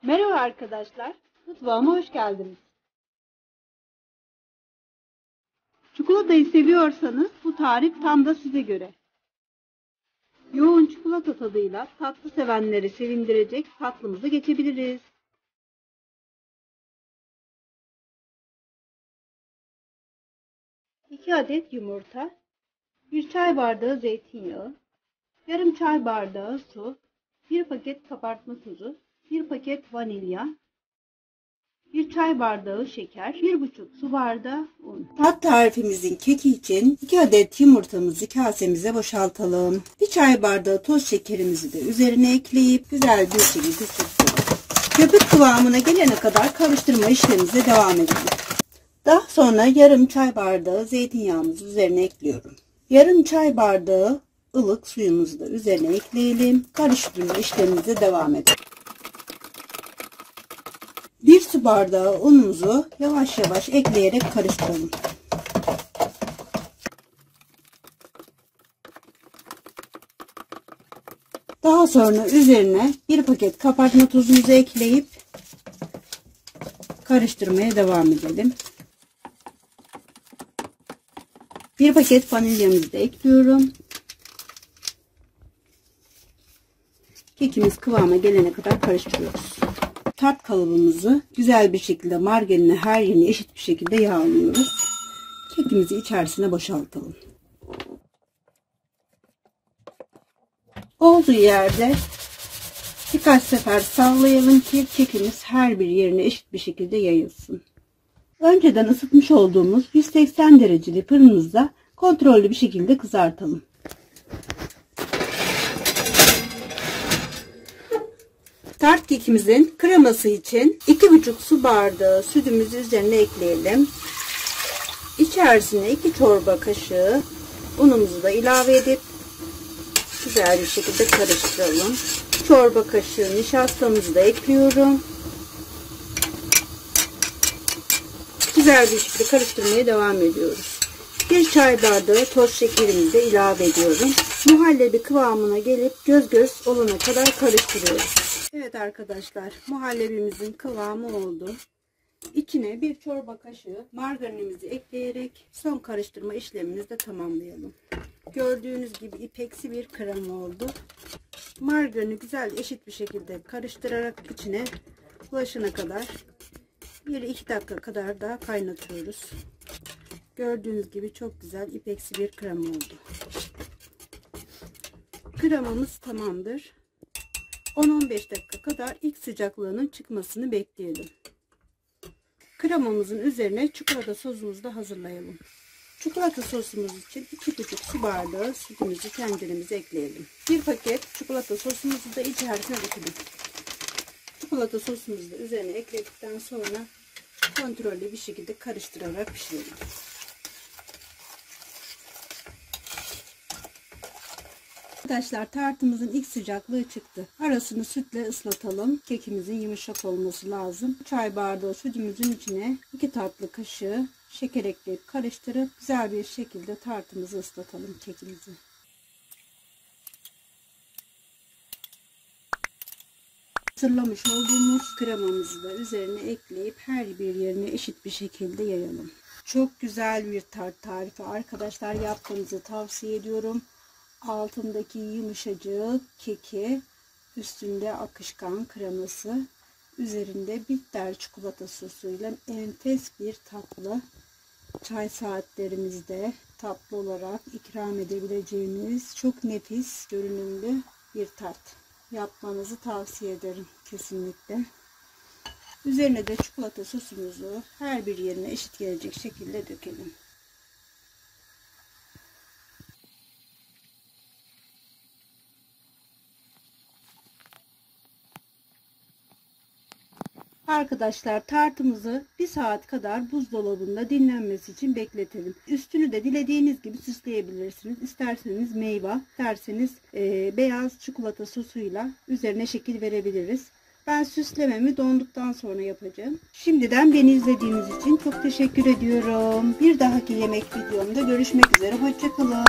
Merhaba arkadaşlar, mutfağıma hoş geldiniz. Çikolatayı seviyorsanız bu tarif tam da size göre. Yoğun çikolata tadıyla tatlı sevenleri sevindirecek tatlımıza geçebiliriz. İki adet yumurta, 1 çay bardağı zeytinyağı, yarım çay bardağı su, 1 paket kabartma tozu, 1 paket vanilya, 1 çay bardağı şeker, 1,5 su bardağı un. Tat tarifimizin keki için 2 adet yumurtamızı kasemize boşaltalım. 1 çay bardağı toz şekerimizi de üzerine ekleyip güzel bir şekilde çırpalım. Köpük kıvamına gelene kadar karıştırma işlemimize devam edelim. Daha sonra yarım çay bardağı zeytinyağımızı üzerine ekliyorum. Yarım çay bardağı ılık suyumuzu da üzerine ekleyelim. Karıştırma işlemimize devam edelim. 1 su bardağı unumuzu yavaş yavaş ekleyerek karıştıralım. Daha sonra üzerine 1 paket kabartma tozumuzu ekleyip karıştırmaya devam edelim. 1 paket vanilyamızı da ekliyorum. Kekimiz kıvama gelene kadar karıştırıyoruz. Tart kalıbımızı güzel bir şekilde margarinle her yerini eşit bir şekilde yağlıyoruz. Kekimizi içerisine boşaltalım. Olduğu yerde birkaç sefer sallayalım ki kekimiz her bir yerine eşit bir şekilde yayılsın. Önceden ısıtmış olduğumuz 180 dereceli fırınımızda kontrollü bir şekilde kızartalım. Tart kekimizin kreması için 2,5 su bardağı sütümüzü üzerine ekleyelim. İçerisine 2 çorba kaşığı unumuzu da ilave edip güzel bir şekilde karıştıralım. Çorba kaşığı nişastamızı da ekliyorum. Güzel bir şekilde karıştırmaya devam ediyoruz. 1 çay bardağı toz şekerimizi de ilave ediyorum. Muhallebi kıvamına gelip göz göz olana kadar karıştırıyoruz. Evet arkadaşlar, muhallebimizin kıvamı oldu. İçine 1 çorba kaşığı margarinimizi ekleyerek son karıştırma işlemimizi de tamamlayalım. Gördüğünüz gibi ipeksi bir krema oldu. Margarini güzel eşit bir şekilde karıştırarak içine bulaşana kadar 1-2 dakika kadar daha kaynatıyoruz. Gördüğünüz gibi çok güzel ipeksi bir krema oldu. Kremamız tamamdır. 10-15 dakika kadar ilk sıcaklığının çıkmasını bekleyelim. Kremamızın üzerine çikolata sosumuzu da hazırlayalım. Çikolata sosumuz için 2,5 su bardağı sütümüzü tenceremize ekleyelim. 1 paket çikolata sosumuzu da içerisine dökelim. Çikolata sosumuzu da üzerine ekledikten sonra kontrollü bir şekilde karıştırarak pişirelim. Arkadaşlar tartımızın ilk sıcaklığı çıktı. Arasını sütle ıslatalım. Kekimizin yumuşak olması lazım. Çay bardağı sütümüzün içine 2 tatlı kaşığı şeker ekleyip karıştırıp güzel bir şekilde tartımızı ıslatalım kekimizi. Hazırlamış olduğumuz kremamızı da üzerine ekleyip her bir yerine eşit bir şekilde yayalım. Çok güzel bir tart tarifi arkadaşlar, yapmanızı tavsiye ediyorum. Altındaki yumuşacık keki, üstünde akışkan kreması, üzerinde bitter çikolata sosuyla enfes bir tatlı. Çay saatlerimizde tatlı olarak ikram edebileceğimiz çok nefis görünümlü bir tart. Yapmanızı tavsiye ederim kesinlikle. Üzerine de çikolata sosumuzu her bir yerine eşit gelecek şekilde dökelim. Arkadaşlar tartımızı 1 saat kadar buzdolabında dinlenmesi için bekletelim. Üstünü de dilediğiniz gibi süsleyebilirsiniz. İsterseniz meyve, isterseniz beyaz çikolata sosuyla üzerine şekil verebiliriz. Ben süslememi donduktan sonra yapacağım. Şimdiden beni izlediğiniz için çok teşekkür ediyorum. Bir dahaki yemek videomda görüşmek üzere. Hoşça kalın.